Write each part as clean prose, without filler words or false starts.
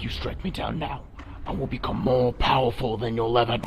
you strike me down now, I will become more powerful than you'll ever.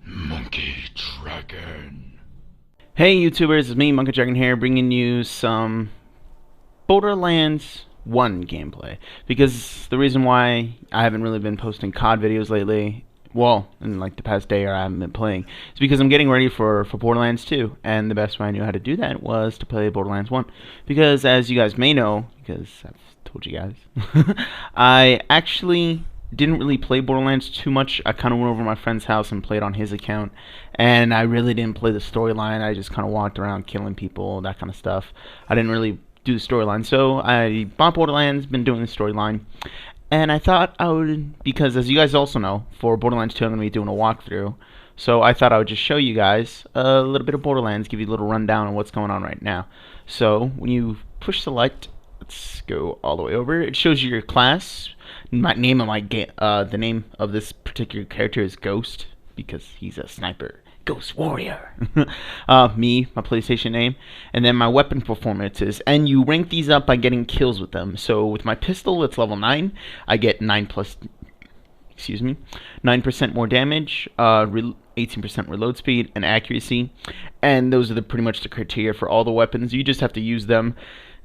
Monkey Dragon. Hey YouTubers, it's me, Monkey Dragon here, bringing you some BorderLands 1 gameplay. Because the reason why I haven't really been posting COD videos lately, well, in like the past day or I haven't been playing, is because I'm getting ready for BorderLands 2. And the best way I knew how to do that was to play BorderLands 1. Because as you guys may know, because I've told you guys, I actually didn't really play Borderlands too much. I kind of went over to my friend's house and played on his account, and I really didn't play the storyline. I just kind of walked around killing people, that kind of stuff. I didn't really do the storyline, so I bought Borderlands, been doing the storyline, and I thought I would, because as you guys also know, for Borderlands 2 I'm going to be doing a walkthrough, so I thought I would just show you guys a little bit of Borderlands, give you a little rundown on what's going on right now. So when you push select, let's go all the way over, it shows you your class. My name of my the name of this particular character is Ghost, because he's a sniper. Ghost Warrior. Me, my PlayStation name, and then my weapon performances. And you rank these up by getting kills with them. So with my pistol, it's level 9. I get 9% more damage, 18% reload speed, and accuracy. And those are pretty much the criteria for all the weapons. You just have to use them.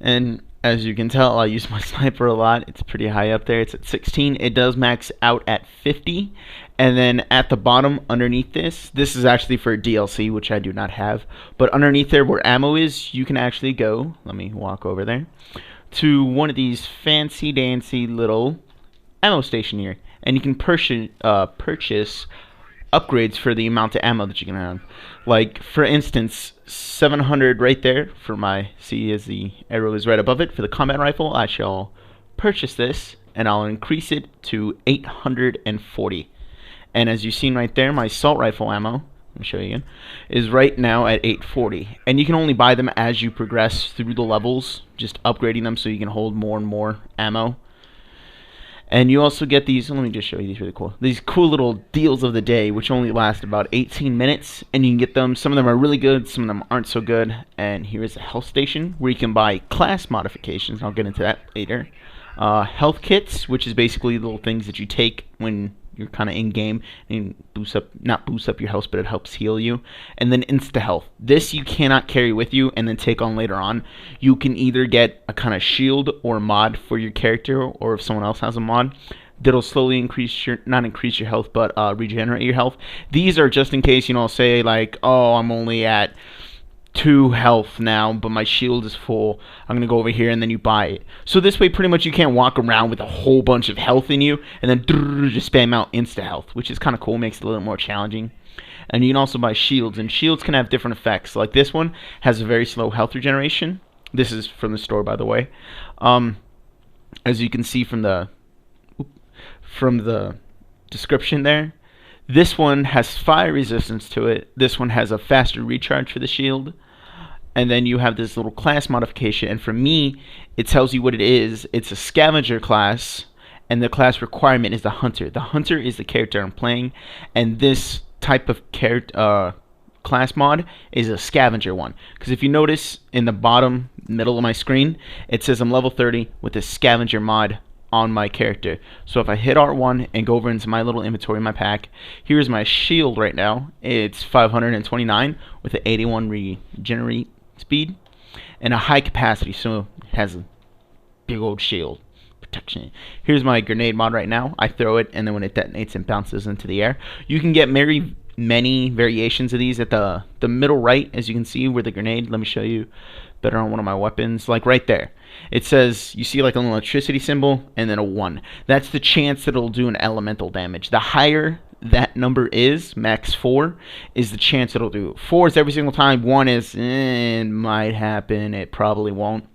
And as you can tell, I use my sniper a lot. It's pretty high up there. It's at 16. It does max out at 50. And then at the bottom, underneath this is actually for DLC, which I do not have. But underneath there where ammo is, you can actually go, let me walk over there, to one of these fancy-dancy little ammo station here. And you can purchase upgrades for the amount of ammo that you can have. Like, for instance, 700 right there for my, see as the arrow is right above it, for the combat rifle, I shall purchase this, and I'll increase it to 840. And as you've seen right there, my assault rifle ammo, let me show you again, is right now at 840. And you can only buy them as you progress through the levels, just upgrading them so you can hold more and more ammo. And you also get these, let me just show you these really cool, these cool little deals of the day, which only last about 18 minutes, and you can get them. Some of them are really good, some of them aren't so good. And here is a health station where you can buy class modifications. I'll get into that later. Health kits, which is basically little things that you take when you're kind of in game and not boost up your health, but it helps heal you. And then insta health. This you cannot carry with you and then take on later on. You can either get a kind of shield or mod for your character, or if someone else has a mod, that'll slowly increase your, not increase your health, but regenerate your health. These are just in case, you know, say like, oh, I'm only at 2 health now, but my shield is full. I'm gonna go over here, and then you buy it. So this way, pretty much, you can't walk around with a whole bunch of health in you, and then just spam out insta health, which is kind of cool, makes it a little more challenging. And you can also buy shields, and shields can have different effects. Like this one has a very slow health regeneration. This is from the store, by the way. As you can see from the description there, this one has fire resistance to it. This one has a faster recharge for the shield. And then you have this little class modification. And for me, it tells you what it is. It's a scavenger class. And the class requirement is the hunter. The hunter is the character I'm playing. And this type of class mod is a scavenger one. Because if you notice in the bottom middle of my screen, it says I'm level 30 with a scavenger mod on my character. So if I hit R1 and go over into my little inventory in my pack, here's my shield right now. It's 529 with an 81 regenerate speed and a high capacity, so it has a big old shield protection. Here's my grenade mod right now. I throw it, and then when it detonates, it bounces into the air. You can get many variations of these at the middle right, as you can see, where the grenade, let me show you better on one of my weapons, like right there. It says, you see like an electricity symbol and then a 1. That's the chance that it'll do an elemental damage. The higher that number is, max 4, is the chance it'll do. 4 is every single time. 1 is, it might happen, it probably won't.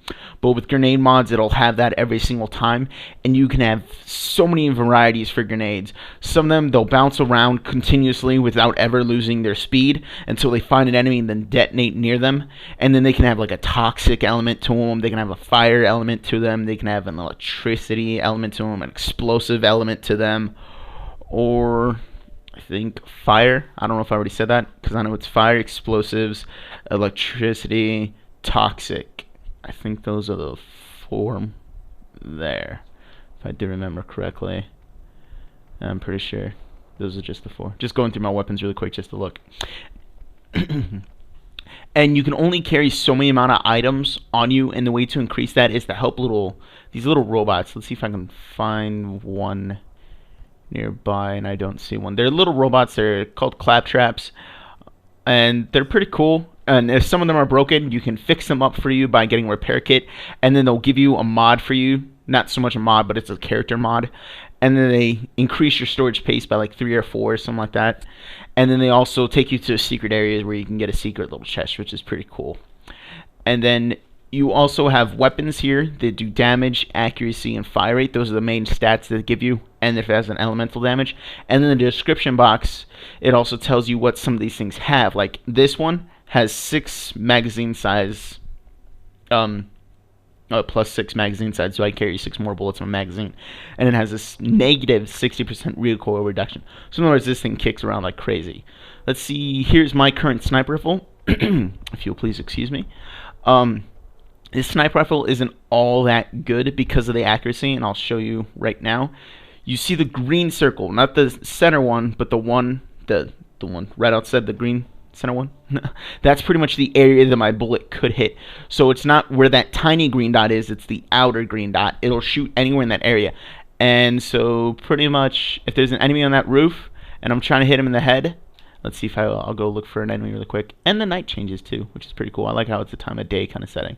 But with grenade mods, it'll have that every single time. And you can have so many varieties for grenades. Some of them, they'll bounce around continuously without ever losing their speed until they find an enemy and then detonate near them. And then they can have like a toxic element to them. They can have a fire element to them. They can have an electricity element to them, an explosive element to them. Or I think fire. I don't know if I already said that, because I know it's fire, explosives, electricity, toxic. I think those are the 4 there, if I do remember correctly. I'm pretty sure those are just the 4. Just going through my weapons really quick just to look. And you can only carry so many amount of items on you, and the way to increase that is to help these little robots. Let's see if I can find one nearby, and I don't see one. They're little robots. They're called claptraps, and they're pretty cool. And if some of them are broken, you can fix them up for you by getting a repair kit, and then they'll give you a mod for you. Not so much a mod, but it's a character mod. And then they increase your storage space by like 3 or 4 or something like that. And then they also take you to a secret area where you can get a secret little chest, which is pretty cool. And then you also have weapons here that do damage, accuracy, and fire rate. Those are the main stats that they give you, and if it has an elemental damage. And in the description box, it also tells you what some of these things have. Like this one has 6 magazine size, plus 6 magazine size, so I carry 6 more bullets in a magazine. And it has this negative 60% recoil reduction. So in other words, this thing kicks around like crazy. Let's see, here's my current sniper rifle. If you'll please excuse me. This sniper rifle isn't all that good because of the accuracy, and I'll show you right now. You see the green circle, not the center one, but the one right outside the green center one. That's pretty much the area that my bullet could hit. So it's not where that tiny green dot is, it's the outer green dot. It'll shoot anywhere in that area. And so pretty much if there's an enemy on that roof and I'm trying to hit him in the head, let's see if I'll go look for an enemy really quick. And the night changes too, which is pretty cool. I like how it's a time of day kind of setting.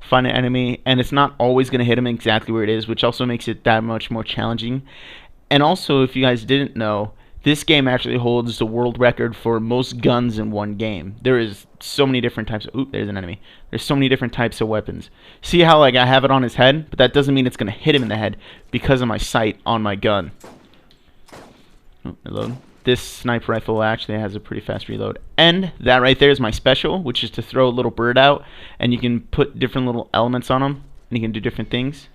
Find an enemy, and it's not always going to hit him exactly where it is, which also makes it that much more challenging. And also, if you guys didn't know, this game actually holds the world record for most guns in one game. There is so many different types of... Oop, there's an enemy. There's so many different types of weapons. See how like I have it on his head? But that doesn't mean it's going to hit him in the head because of my sight on my gun. Oh, reload. This sniper rifle actually has a pretty fast reload. And that right there is my special, which is to throw a little bird out. And you can put different little elements on them. And you can do different things.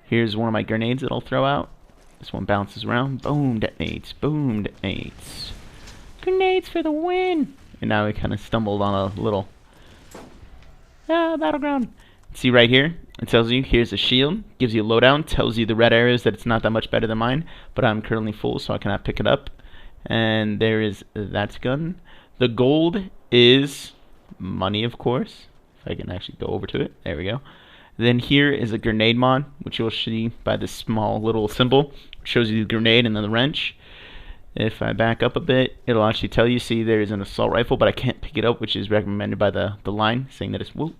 Here's one of my grenades that I'll throw out. This one bounces around. Boom, detonates. Boom, detonates. Grenades for the win! And now we kind of stumbled on a little... battleground. See right here? It tells you, here's a shield. Gives you a loadown. Tells you the red areas that it's not that much better than mine. But I'm currently full, so I cannot pick it up. And there is that gun. The gold is money, of course. If I can actually go over to it. There we go. Then here is a grenade mod, which you'll see by this small little symbol. It shows you the grenade and then the wrench. If I back up a bit, it'll actually tell you, see, there is an assault rifle, but I can't pick it up, which is recommended by the line, saying that it's no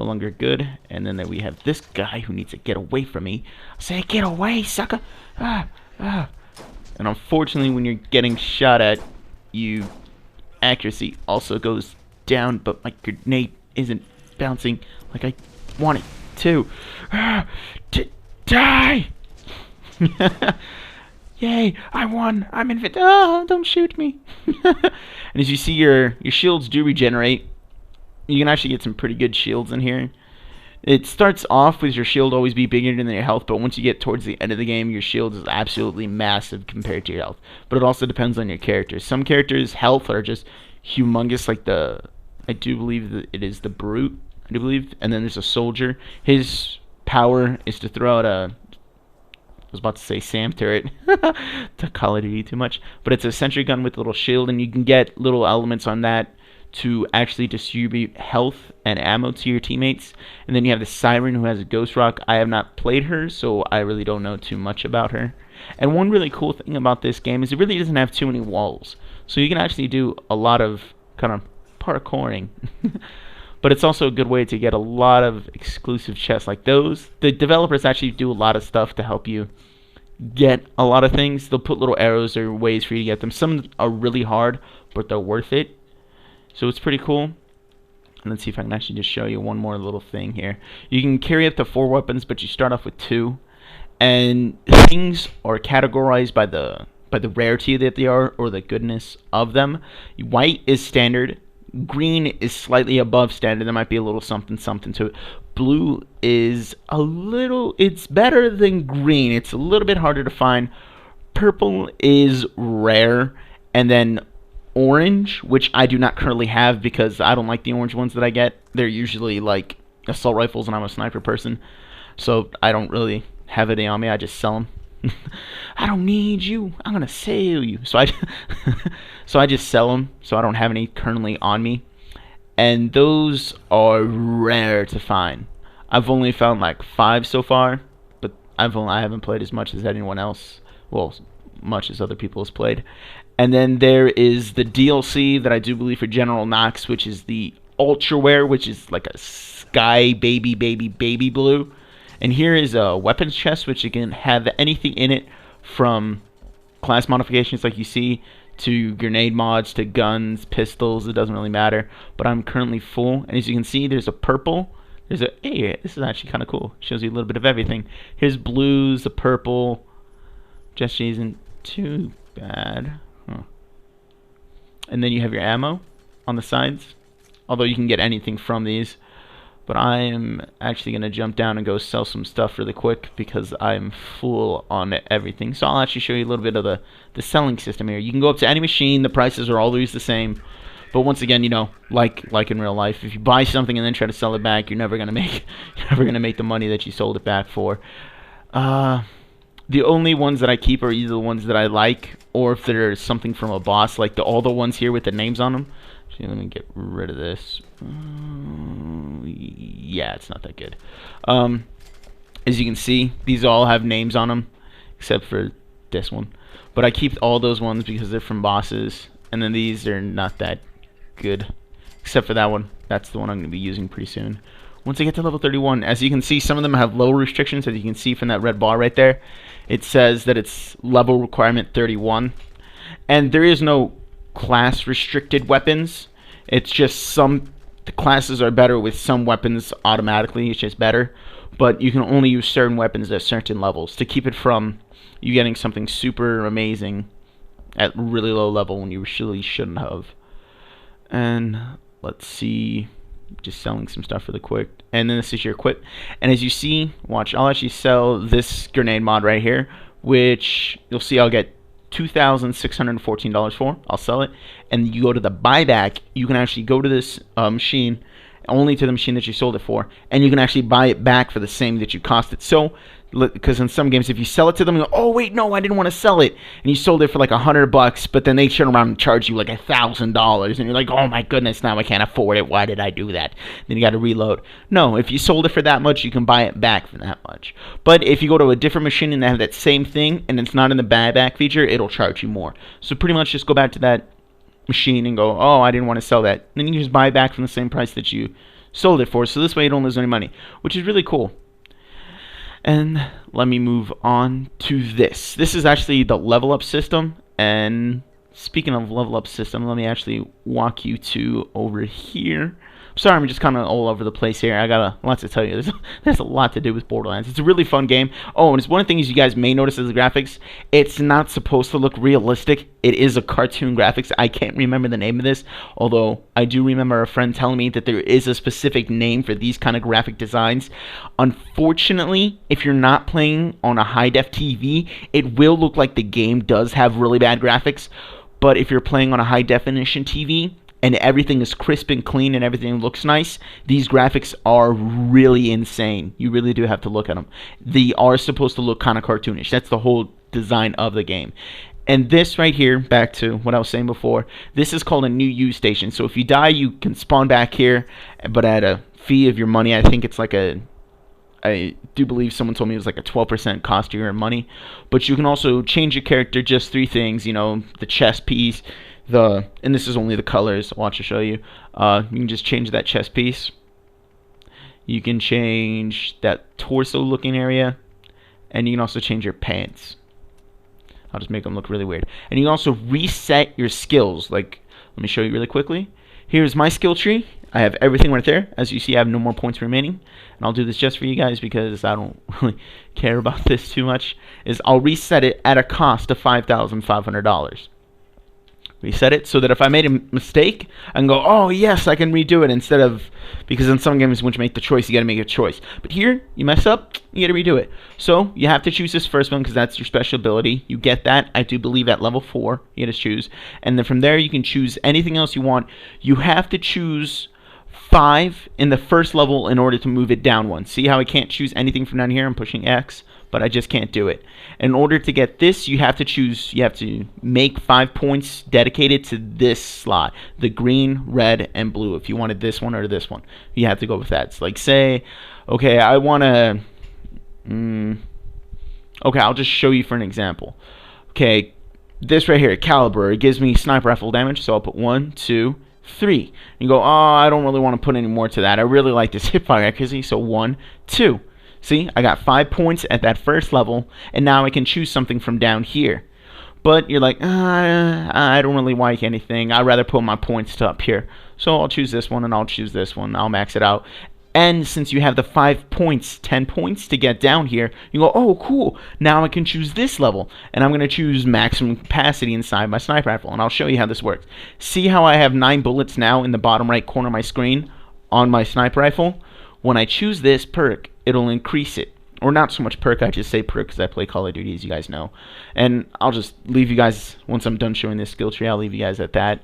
longer good. And then there we have this guy who needs to get away from me. I say, get away, sucker! And unfortunately, when you're getting shot at, accuracy also goes down, but my grenade isn't bouncing like I want it to. Die! Yay! I won! I'm invincible! Oh, don't shoot me! And as you see, your shields do regenerate. You can actually get some pretty good shields in here. It starts off with your shield always be bigger than your health, but once you get towards the end of the game, your shield is absolutely massive compared to your health. But it also depends on your character. Some characters' health are just humongous, like I do believe that it is the Brute, I do believe. And then there's a soldier. His power is to throw out I was about to say SAM turret to Call of Duty too much, but it's a sentry gun with a little shield, and you can get little elements on that to actually distribute health and ammo to your teammates. And then you have the Siren, who has a Ghost Rock. I have not played her, so I really don't know too much about her. And one really cool thing about this game is it really doesn't have too many walls, so you can actually do a lot of kind of parkouring. But it's also a good way to get a lot of exclusive chests like those. The developers actually do a lot of stuff to help you get a lot of things. They'll put little arrows or ways for you to get them. Some are really hard, but they're worth it. So it's pretty cool. And let's see if I can actually just show you one more little thing here. You can carry up to 4 weapons, but you start off with 2. And things are categorized by the rarity that they are, or the goodness of them. White is standard. Green is slightly above standard. There might be a little something to it. Blue is it's better than green. It's a little bit harder to find. Purple is rare. And then orange, which I do not currently have because I don't like the orange ones that I get. They're usually like assault rifles, and I'm a sniper person. so I don't really have any on me. I just sell them. I don't need you. I'm gonna sell you. So I just sell them. So I don't have any currently on me, and those are rare to find. I've only found like 5 so far, but I haven't played as much as anyone else. Well, much as other people has played. And then there is the DLC that I do believe for General Knox, which is the Ultra Wear, which is like a sky baby blue. And here is a weapons chest, which you can have anything in it from class modifications like you see to grenade mods to guns, pistols. It doesn't really matter. But I'm currently full. And as you can see, there's a purple. There's a, hey, this is actually kind of cool. Shows you a little bit of everything. Here's blues, the purple. Just isn't too bad. Huh. And then you have your ammo on the sides. Although you can get anything from these. But I am actually going to jump down and go sell some stuff really quick because I'm full on everything. So I'll actually show you a little bit of the selling system here. You can go up to any machine. The prices are always the same. But once again, you know, like in real life, if you buy something and then try to sell it back, you're never going to make the money that you sold it back for. The only ones that I keep are either the ones that I like, or if there's something from a boss, like all the ones here with the names on them. Actually, let me get rid of this. Yeah, it's not that good. As you can see, these all have names on them, except for this one. But I keep all those ones because they're from bosses, and then these are not that good, except for that one. That's the one I'm going to be using pretty soon. Once I get to level 31, as you can see, some of them have low restrictions. As you can see from that red bar right there, it says that it's level requirement 31. And there is no class restricted weapons. It's just the classes are better with some weapons automatically. It's just better. But you can only use certain weapons at certain levels to keep it from you getting something super amazing at really low level when you really shouldn't have. And let's see. Just selling some stuff really quick. And then this is your equip. And as you see, watch, I'll actually sell this grenade mod right here, which you'll see I'll get $2,614 for. I'll sell it. And you go to the buyback, you can actually go to this machine, only to the machine that you sold it for, and you can actually buy it back for the same that you cost it. So, because in some games, if you sell it to them, you go, oh wait, no, I didn't want to sell it, and you sold it for like $100, but then they turn around and charge you like $1,000, and you're like, oh my goodness, now I can't afford it. Why did I do that? Then you got to reload. No, if you sold it for that much, you can buy it back for that much. But if you go to a different machine and they have that same thing, and it's not in the buyback feature, it'll charge you more. So pretty much just go back to that machine and go, oh, I didn't want to sell that. And then you just buy it back from the same price that you sold it for. So this way you don't lose any money, which is really cool. And let me move on to this. This is actually the level up system. And speaking of level up system, let me actually walk you to over here. Sorry, I'm just kind of all over the place here. I got a lot to tell you. There's a lot to do with Borderlands. It's a really fun game. Oh, and it's one of the things you guys may notice is the graphics. It's not supposed to look realistic. It is a cartoon graphics. I can't remember the name of this, although I do remember a friend telling me that there is a specific name for these kind of graphic designs. Unfortunately, if you're not playing on a high-def TV, it will look like the game does have really bad graphics. But if you're playing on a high-definition TV, and everything is crisp and clean and everything looks nice, these graphics are really insane. You really do have to look at them. They are supposed to look kind of cartoonish. That's the whole design of the game. And this right here, back to what I was saying before, this is called a new use station. So if you die, you can spawn back here, but at a fee of your money. I think it's like I do believe someone told me it was like a 12% cost of your money. But you can also change your character, just 3 things, you know, the chest piece, and this is only the colors. Watch, I'll show you. You can just change that chest piece. You can change that torso looking area, and you can also change your pants. I'll just make them look really weird. And you can also reset your skills. Like, let me show you really quickly. Here's my skill tree. I have everything right there. As you see, I have no more points remaining. And I'll do this just for you guys because I don't really care about this too much. I'll reset it at a cost of $5,500. Reset it so that if I made a mistake, I can go, oh yes, I can redo it, instead of, because in some games once you make the choice, you got to make a choice. But here, you mess up, you got to redo it. So you have to choose this first one because that's your special ability. You get that, I do believe, at level 4. You got to choose, and then from there you can choose anything else you want. You have to choose 5 in the first level in order to move it down one. See how I can't choose anything from down here? I'm pushing X, but I just can't do it. In order to get this, you have to make 5 points dedicated to this slot, the green, red, and blue. If you wanted this one or this one, you have to go with that. It's like, say, okay, I want to, okay, I'll just show you for an example. Okay, this right here, caliber, it gives me sniper rifle damage, so I'll put 1, 2, 3. You go, oh, I don't really want to put any more to that. I really like this hipfire accuracy, so 1, 2. See, I got 5 points at that first level, and now I can choose something from down here. But you're like, I don't really like anything. I'd rather put my points to up here. So I'll choose this one, and I'll choose this one. I'll max it out. And since you have the 5 points, 10 points to get down here, you go, oh, cool. Now I can choose this level. And I'm going to choose maximum capacity inside my sniper rifle. And I'll show you how this works. See how I have 9 bullets now in the bottom right corner of my screen on my sniper rifle? When I choose this perk, it'll increase it. Or not so much perk, I just say perk because I play Call of Duty, as you guys know. And I'll just leave you guys, once I'm done showing this skill tree, I'll leave you guys at that.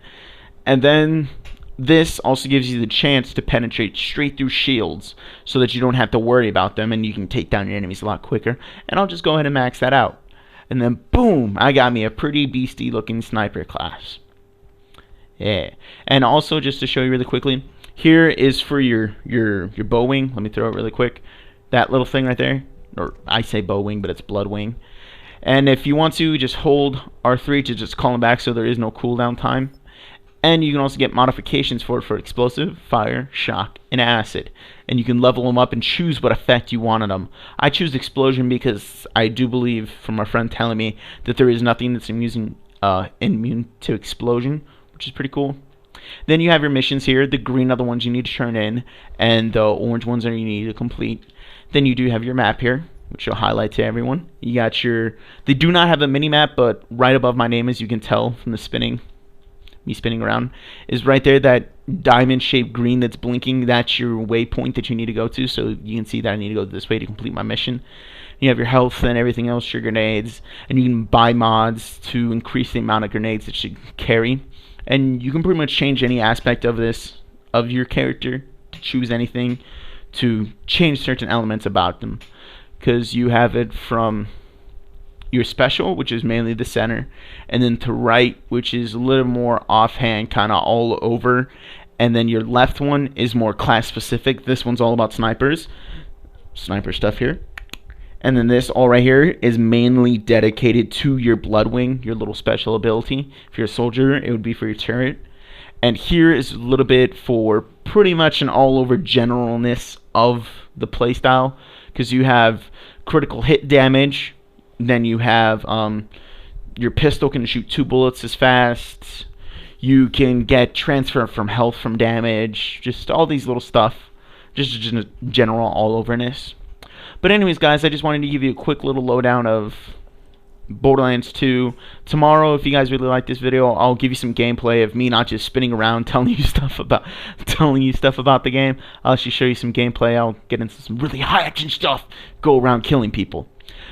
And then this also gives you the chance to penetrate straight through shields so that you don't have to worry about them and you can take down your enemies a lot quicker. And I'll just go ahead and max that out. And then boom, I got me a pretty beastie looking sniper class. Yeah. And also, just to show you really quickly, here is for your bow wing. Let me throw it really quick. That little thing right there, or I say bow wing, but it's blood wing. And if you want to, just hold R3 to just call them back so there is no cooldown time. And you can also get modifications for it for explosive, fire, shock, and acid. And you can level them up and choose what effect you want on them. I choose explosion because I do believe, from a friend telling me, that there is nothing that's immune to explosion, which is pretty cool. Then you have your missions here. The green are the ones you need to turn in, and the orange ones are you need to complete. Then you do have your map here, which I'll highlight to everyone. You got your, they do not have a mini map, but right above my name, as you can tell from the spinning, me spinning around, is right there, that diamond shaped green that's blinking. That's your waypoint that you need to go to, so you can see that I need to go this way to complete my mission. You have your health and everything else, your grenades, and you can buy mods to increase the amount of grenades that you carry. And you can pretty much change any aspect of this, of your character, to choose anything, to change certain elements about them, because you have it from your special, which is mainly the center, and then to right, which is a little more offhand, kind of all over, and then your left one is more class specific. This one's all about snipers, sniper stuff here, and then this all right here is mainly dedicated to your blood wing, your little special ability. If you're a soldier, it would be for your turret. And here is a little bit for pretty much an all over generalness of the playstyle, because you have critical hit damage. Then you have your pistol can shoot 2 bullets as fast. You can get transfer from health from damage. Just all these little stuff. Just general all overness. But anyways, guys, I just wanted to give you a quick little lowdown of Borderlands 2. Tomorrow, if you guys really like this video, I'll give you some gameplay of me not just spinning around telling you stuff about the game. I'll actually show you some gameplay. I'll get into some really high action stuff. Go around killing people.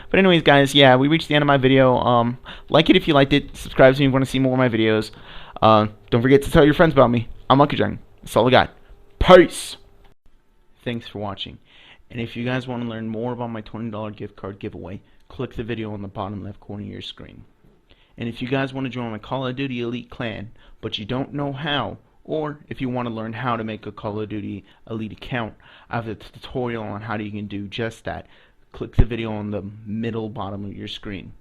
But anyways, guys, yeah, we reached the end of my video. Like it if you liked it. Subscribe to me if you want to see more of my videos. Don't forget to tell your friends about me. I'm MonkeyDragon. That's all I got. Peace! Thanks for watching. And if you guys want to learn more about my $20 gift card giveaway, click the video on the bottom left corner of your screen. And if you guys want to join my Call of Duty Elite clan, but you don't know how, or if you want to learn how to make a Call of Duty Elite account, I have a tutorial on how you can do just that. Click the video on the middle bottom of your screen.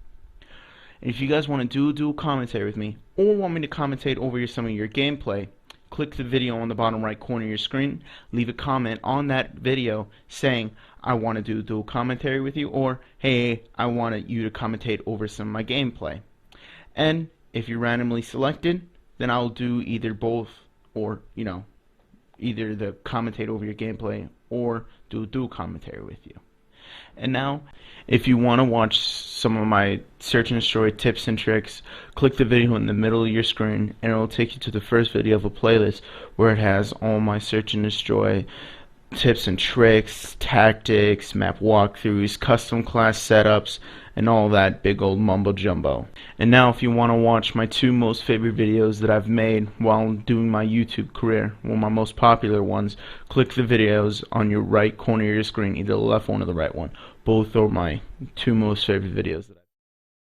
And if you guys want to do a dual commentary with me, or want me to commentate over some of your gameplay, click the video on the bottom right corner of your screen, leave a comment on that video saying, I want to do a dual commentary with you, or hey, I want you to commentate over some of my gameplay. And if you're randomly selected, then I'll do either both, or either the commentate over your gameplay or do a dual commentary with you. And now, if you want to watch some of my search and destroy tips and tricks, click the video in the middle of your screen and it will take you to the first video of a playlist where it has all my search and destroy tips and tricks, tactics, map walkthroughs, custom class setups, and all that big old mumbo jumbo. And now if you want to watch my two most favorite videos that I've made while doing my YouTube career, one of my most popular ones, click the videos on your right corner of your screen, either the left one or the right one. Both are my two most favorite videos.